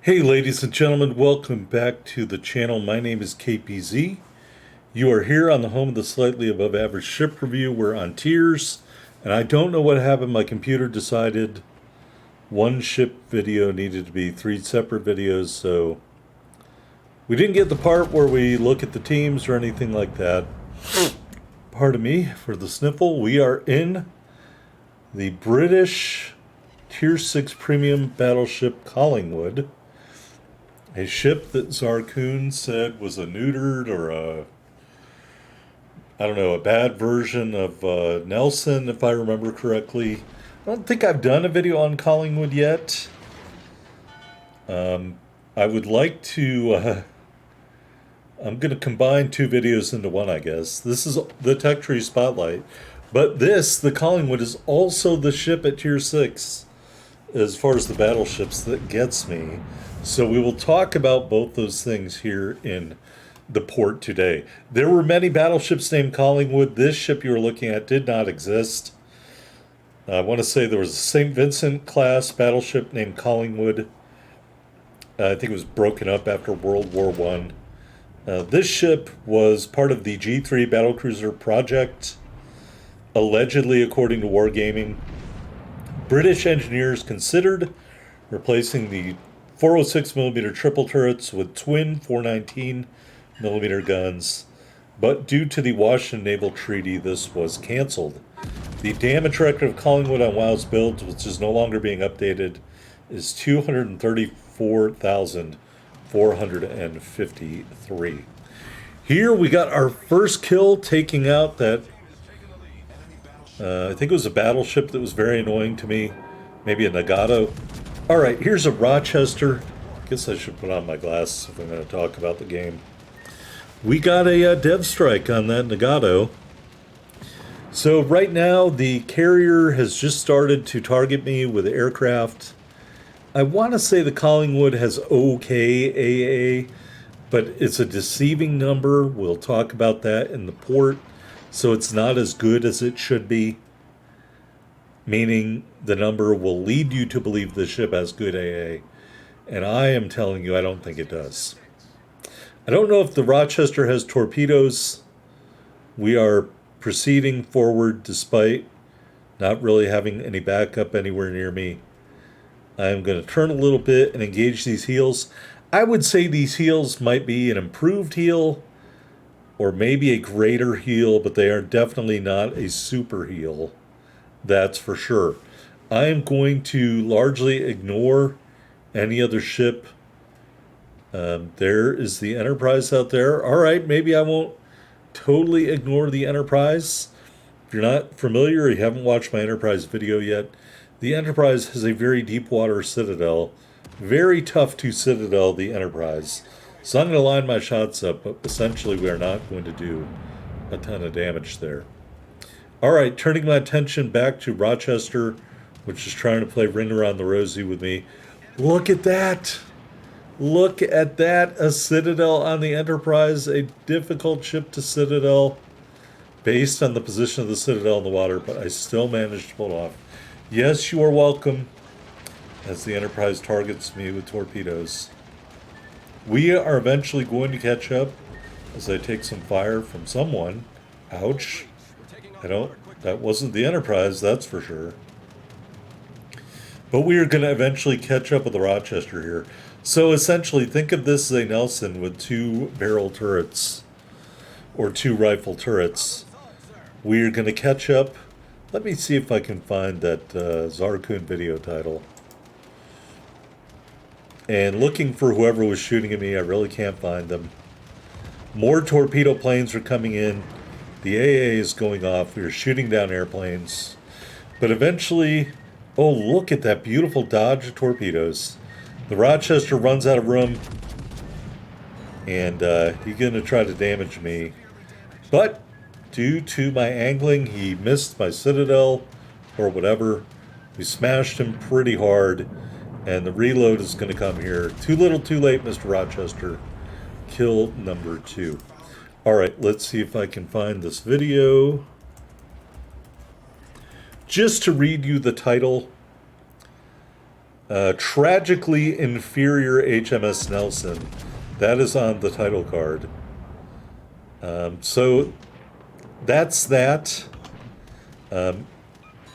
Hey ladies and gentlemen, welcome back to the channel. My name is KPZ. You are here on the home of the slightly above average ship review. We're on tiers, and I don't know what happened. My computer decided one ship video needed to be three separate videos, so we didn't get the part where we look at the teams or anything like that. Pardon me for the sniffle. We are in the British Tier 6 Premium Battleship Collingwood. A ship that Zarkoon said was a neutered or a bad version of Nelson, if I remember correctly. I don't think I've done a video on Collingwood yet. I would like to, I'm going to combine two videos into one, I guess. This is the Tech Tree Spotlight. But this, the Collingwood, is also the ship at Tier 6 as far as the battleships that gets me. So we will talk about both those things here in the port today. There were many battleships named Collingwood. This ship you were looking at did not exist. I want to say there was a St. Vincent class battleship named Collingwood. I think it was broken up after World War I. This ship was part of the G3 battlecruiser project, allegedly according to Wargaming. British engineers considered replacing the 406mm triple turrets with twin 419mm guns, but due to the Washington Naval Treaty, this was canceled. The damage record of Collingwood on WoW's builds, which is no longer being updated, is 234,453. Here we got our first kill, taking out that, I think it was a battleship that was very annoying to me, maybe a Nagato. All right, here's a Rochester. I guess I should put on my glasses if I'm going to talk about the game. We got a dev strike on that Nagato. So right now, the carrier has just started to target me with aircraft. I want to say the Collingwood has okay AA, but it's a deceiving number. We'll talk about that in the port. So it's not as good as it should be, meaning the number will lead you to believe the ship has good AA. And I am telling you, I don't think it does. I don't know if the Rochester has torpedoes. We are proceeding forward despite not really having any backup anywhere near me. I am going to turn a little bit and engage these heels. I would say these heels might be an improved heel or maybe a greater heel, but they are definitely not a super heel. That's for sure. I am going to largely ignore any other ship. There is the Enterprise out there. All right, maybe I won't totally ignore the Enterprise. If you're not familiar or you haven't watched my Enterprise video yet, the Enterprise has a very deep water citadel. Very tough to citadel the Enterprise. So I'm going to line my shots up, but essentially we are not going to do a ton of damage there. All right, turning my attention back to Rochester, which is trying to play Ring Around the Rosie with me. Look at that. Look at that. A citadel on the Enterprise, a difficult ship to citadel based on the position of the citadel in the water, but I still managed to pull it off. Yes, you are welcome, as the Enterprise targets me with torpedoes. We are eventually going to catch up as I take some fire from someone. Ouch. That wasn't the Enterprise, that's for sure. But we are going to eventually catch up with the Rochester here. So essentially, think of this as a Nelson with two barrel turrets, or two rifle turrets. We are going to catch up. Let me see if I can find that Zarkoon video title. And looking for whoever was shooting at me, I really can't find them. More torpedo planes are coming in. The AA is going off. We are shooting down airplanes. But eventually, oh, look at that beautiful dodge of torpedoes. The Rochester runs out of room. And he's going to try to damage me. But due to my angling, he missed my citadel or whatever. We smashed him pretty hard. And the reload is going to come here. Too little, too late, Mr. Rochester. Kill number 2. All right, let's see if I can find this video. Just to read you the title, Tragically inferior HMS Nelson. That is on the title card. So that's that. I'm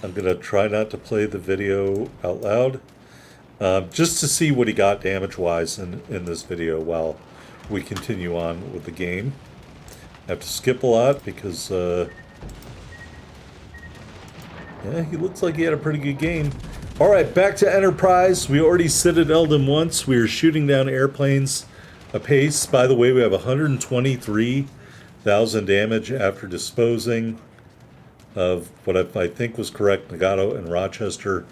going to try not to play the video out loud. Just to see what he got damage-wise in this video while we continue on with the game. I have to skip a lot because, yeah, he looks like he had a pretty good game. All right, back to Enterprise. We already citadeled him once. We were shooting down airplanes apace. By the way, we have 123,000 damage after disposing of what I think was correct, Nagato and Rochester,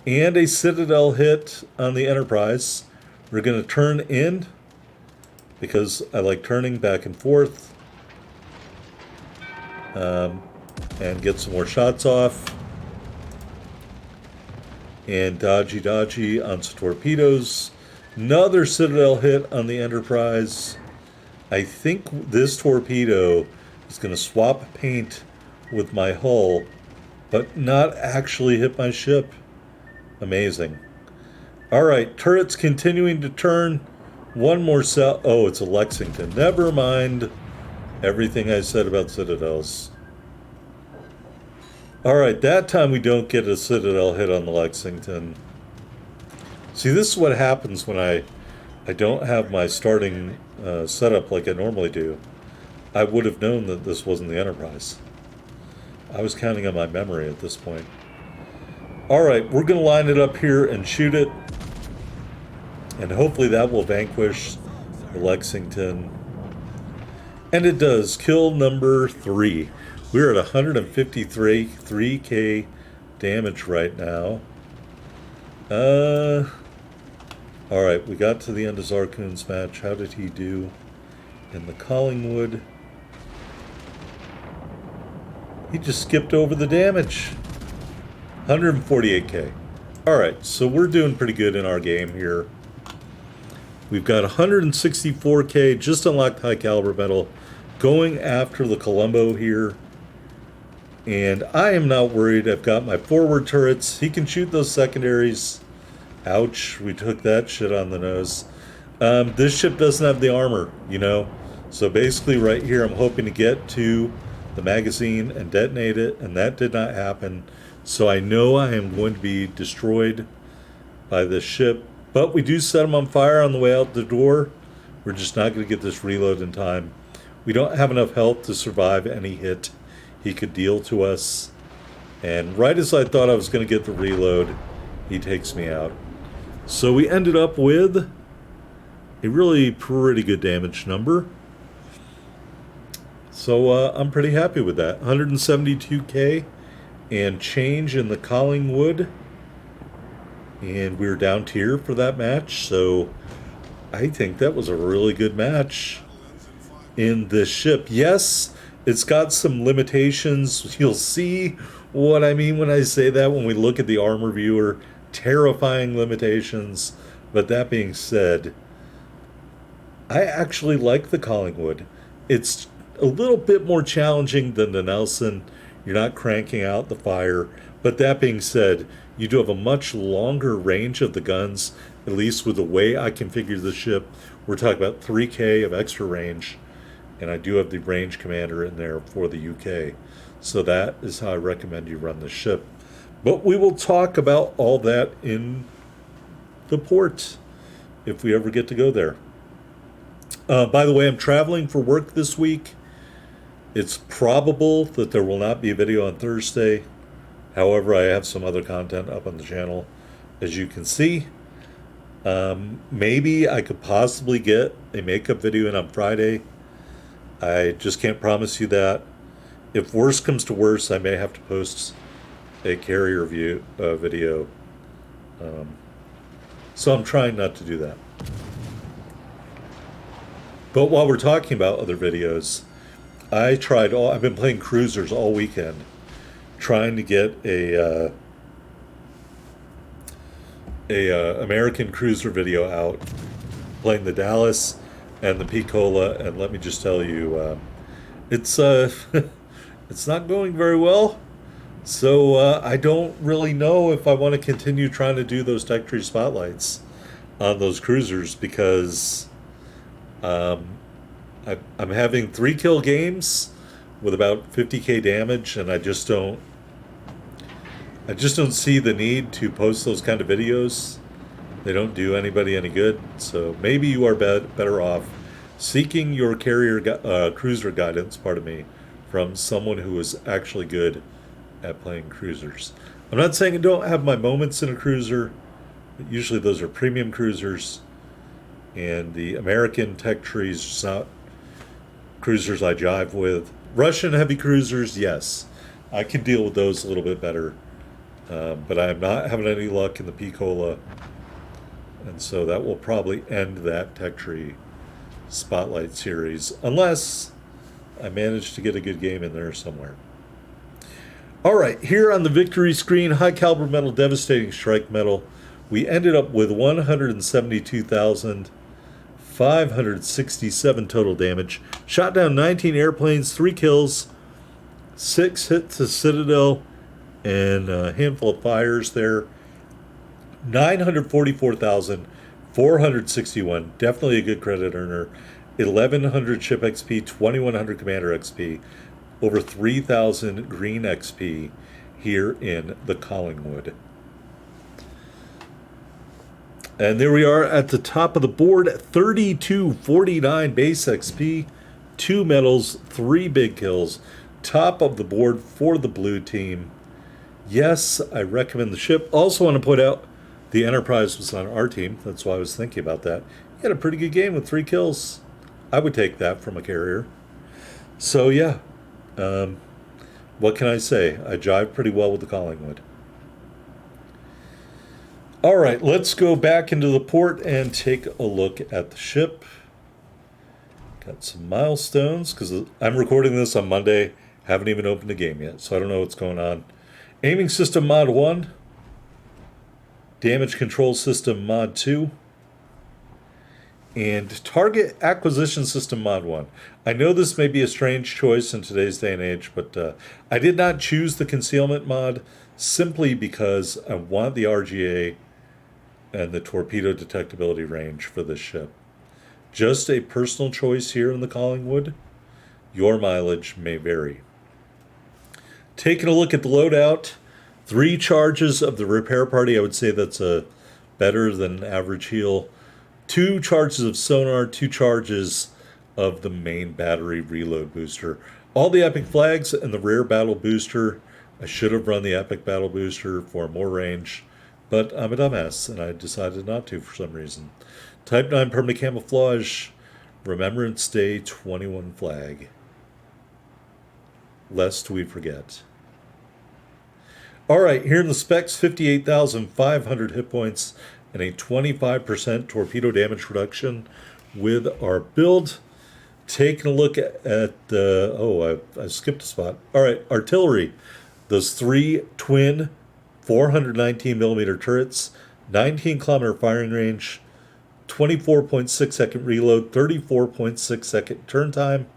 and a Citadel hit on the Enterprise. We're going to turn in because I like turning back and forth and get some more shots off. And dodgy on some torpedoes. Another Citadel hit on the Enterprise. I think this torpedo is going to swap paint with my hull, but not actually hit my ship. Amazing. All right, turrets continuing to turn. One more cell. Oh, it's a Lexington. Never mind everything I said about Citadels. All right, that time we don't get a Citadel hit on the Lexington. See, this is what happens when I don't have my starting setup like I normally do. I would have known that this wasn't the Enterprise. I was counting on my memory at this point. All right, we're going to line it up here and shoot it. And hopefully that will vanquish the Lexington. And it does. Kill number 3. We're at 153k damage right now. All right, we got to the end of Zarkoon's match. How did he do in the Collingwood? He just skipped over the damage. 148k. All right, so we're doing pretty good in our game here. We've got 164k, just unlocked high caliber metal, going after the Colombo here. And I am not worried. I've got my forward turrets. He can shoot those secondaries. Ouch, we took that shit on the nose. This ship doesn't have the armor, you know. So basically right here, I'm hoping to get to the magazine and detonate it, and that did not happen. So I know I am going to be destroyed by this ship. But we do set him on fire on the way out the door. We're just not going to get this reload in time. We don't have enough health to survive any hit he could deal to us. And right as I thought I was going to get the reload, he takes me out. So we ended up with a really pretty good damage number. So I'm pretty happy with that. 172k and change in the Collingwood. And we were down tier for that match. So I think that was a really good match in this ship. Yes, it's got some limitations. You'll see what I mean when I say that when we look at the armor viewer. Terrifying limitations. But that being said, I actually like the Collingwood. It's a little bit more challenging than the Nelson. You're not cranking out the fire. But that being said, you do have a much longer range of the guns, at least with the way I configure the ship. We're talking about 3k of extra range. And I do have the range commander in there for the UK. So that is how I recommend you run the ship. But we will talk about all that in the port if we ever get to go there. By the way, I'm traveling for work this week. It's probable that there will not be a video on Thursday. However, I have some other content up on the channel, as you can see. Maybe I could possibly get a makeup video in on Friday. I just can't promise you that. If worse comes to worse, I may have to post a carrier view video. So I'm trying not to do that. But while we're talking about other videos, I've been playing cruisers all weekend, trying to get a American cruiser video out, playing the Dallas and the Picola, and let me just tell you, it's it's not going very well. So I don't really know if I want to continue trying to do those tech tree spotlights on those cruisers because I'm having 3 kill games with about 50k damage, and I just don't see the need to post those kind of videos. They don't do anybody any good. So maybe you are better off seeking your cruiser guidance, pardon me, from someone who is actually good at playing cruisers. I'm not saying I don't have my moments in a cruiser, but usually those are premium cruisers, and the American tech trees just not cruisers I jive with. Russian heavy cruisers, yes, I can deal with those a little bit better, but I'm not having any luck in the Picola, and so that will probably end that tech tree spotlight series unless I manage to get a good game in there somewhere. All right, here on the victory screen, high caliber metal, devastating strike metal. We ended up with 172,567 total damage. Shot down 19 airplanes, 3 kills, 6 hits to Citadel, and a handful of fires there. 944,461. Definitely a good credit earner. 1,100 ship XP, 2,100 commander XP. Over 3,000 green XP here in the Collingwood. And there we are at the top of the board, 3249 base XP, 2 medals, 3 big kills. Top of the board for the blue team. Yes, I recommend the ship. Also want to point out the Enterprise was on our team. That's why I was thinking about that. He had a pretty good game with 3 kills. I would take that from a carrier. So yeah, what can I say? I jive pretty well with the Collingwood. All right, let's go back into the port and take a look at the ship. Got some milestones, because I'm recording this on Monday. Haven't even opened the game yet, so I don't know what's going on. Aiming System Mod 1. Damage Control System Mod 2. And Target Acquisition System Mod 1. I know this may be a strange choice in today's day and age, but I did not choose the Concealment mod simply because I want the RGA and the torpedo detectability range for this ship. Just a personal choice here in the Collingwood. Your mileage may vary. Taking a look at the loadout, 3 charges of the repair party. I would say that's a better than average heal. 2 charges of sonar, 2 charges of the main battery reload booster. All the epic flags and the rare battle booster. I should have run the epic battle booster for more range, but I'm a dumbass and I decided not to for some reason. Type 9 permanent camouflage, Remembrance Day 21 flag. Lest we forget. All right, here in the specs, 58,500 hit points and a 25% torpedo damage reduction with our build. Taking a look at the, I skipped a spot. All right, artillery. Those 3 twin 419 millimeter turrets, 19 kilometer firing range, 24.6 second reload, 34.6 second turn time.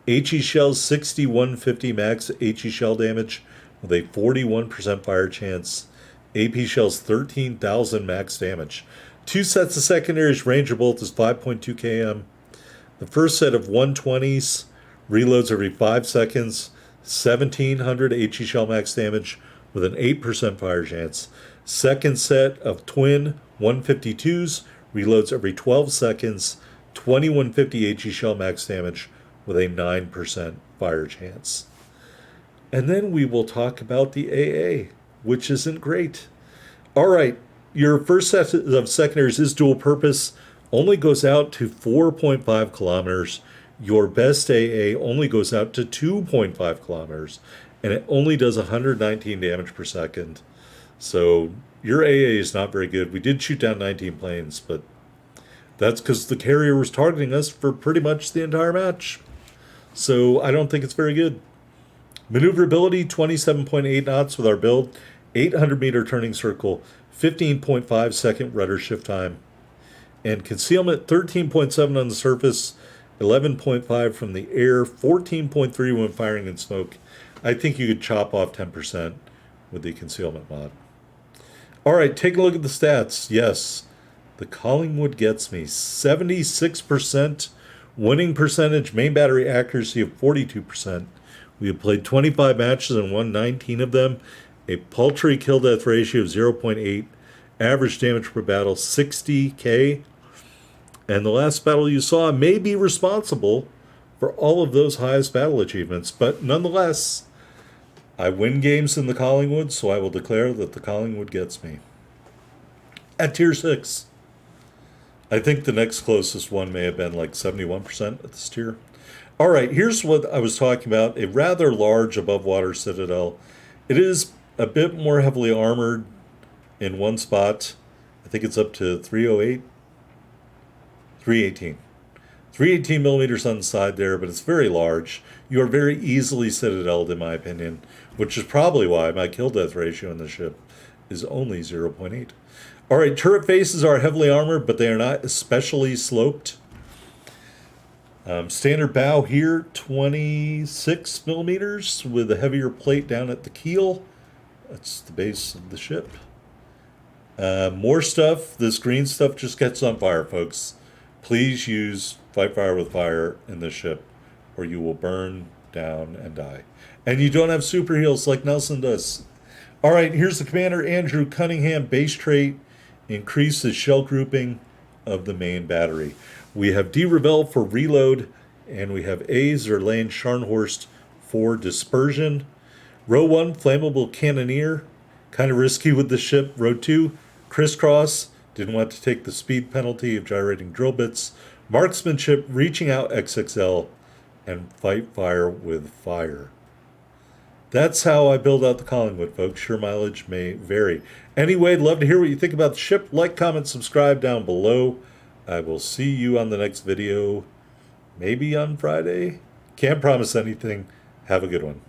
HE shells 6150 max HE shell damage with a 41% fire chance. AP shells 13,000 max damage. 2 sets of secondaries. Ranger bolt is 5.2 km. The first set of 120s reloads every 5 seconds. 1,700 HE shell max damage with an 8% fire chance. Second set of twin 152s reloads every 12 seconds. 2,150 HE shell max damage with a 9% fire chance. And then we will talk about the AA, which isn't great. All right, your first set of secondaries is dual purpose, only goes out to 4.5 kilometers. Your best AA only goes out to 2.5 kilometers, and it only does 119 damage per second. So your AA is not very good. We did shoot down 19 planes, but that's because the carrier was targeting us for pretty much the entire match. So I don't think it's very good. Maneuverability, 27.8 knots with our build, 800 meter turning circle, 15.5 second rudder shift time. And concealment, 13.7 on the surface, 11.5 from the air, 14.3 when firing in smoke. I think you could chop off 10% with the concealment mod. All right, take a look at the stats. Yes, the Collingwood gets me 76% winning percentage, main battery accuracy of 42%. We have played 25 matches and won 19 of them. A paltry kill death ratio of 0.8. Average damage per battle 60k. And the last battle you saw may be responsible for all of those highest battle achievements. But nonetheless, I win games in the Collingwood, so I will declare that the Collingwood gets me. At tier 6. I think the next closest one may have been like 71% at this tier. All right, here's what I was talking about. A rather large above water citadel. It is a bit more heavily armored in one spot. I think it's up to 308, 318. 318 millimeters on the side there, but it's very large. You are very easily citadeled, in my opinion, which is probably why my kill death ratio in the ship is only 0.8. All right, turret faces are heavily armored, but they are not especially sloped. Standard bow here, 26 millimeters with a heavier plate down at the keel. That's the base of the ship. More stuff. This green stuff just gets on fire, folks. Please use fight fire with fire in this ship, or you will burn down and die. And you don't have super heals like Nelson does. All right, here's the Commander Andrew Cunningham base trait. Increases shell grouping of the main battery. We have D. Rebel for reload, and we have A. Zerlane Scharnhorst for dispersion. Row 1, flammable cannoneer. Kind of risky with the ship. Row 2, crisscross. Didn't want to take the speed penalty of gyrating drill bits. Marksmanship, reaching out XXL, and fight fire with fire. That's how I build out the Collingwood, folks. Your mileage may vary. Anyway, love to hear what you think about the ship. Like, comment, subscribe down below. I will see you on the next video, maybe on Friday. Can't promise anything. Have a good one.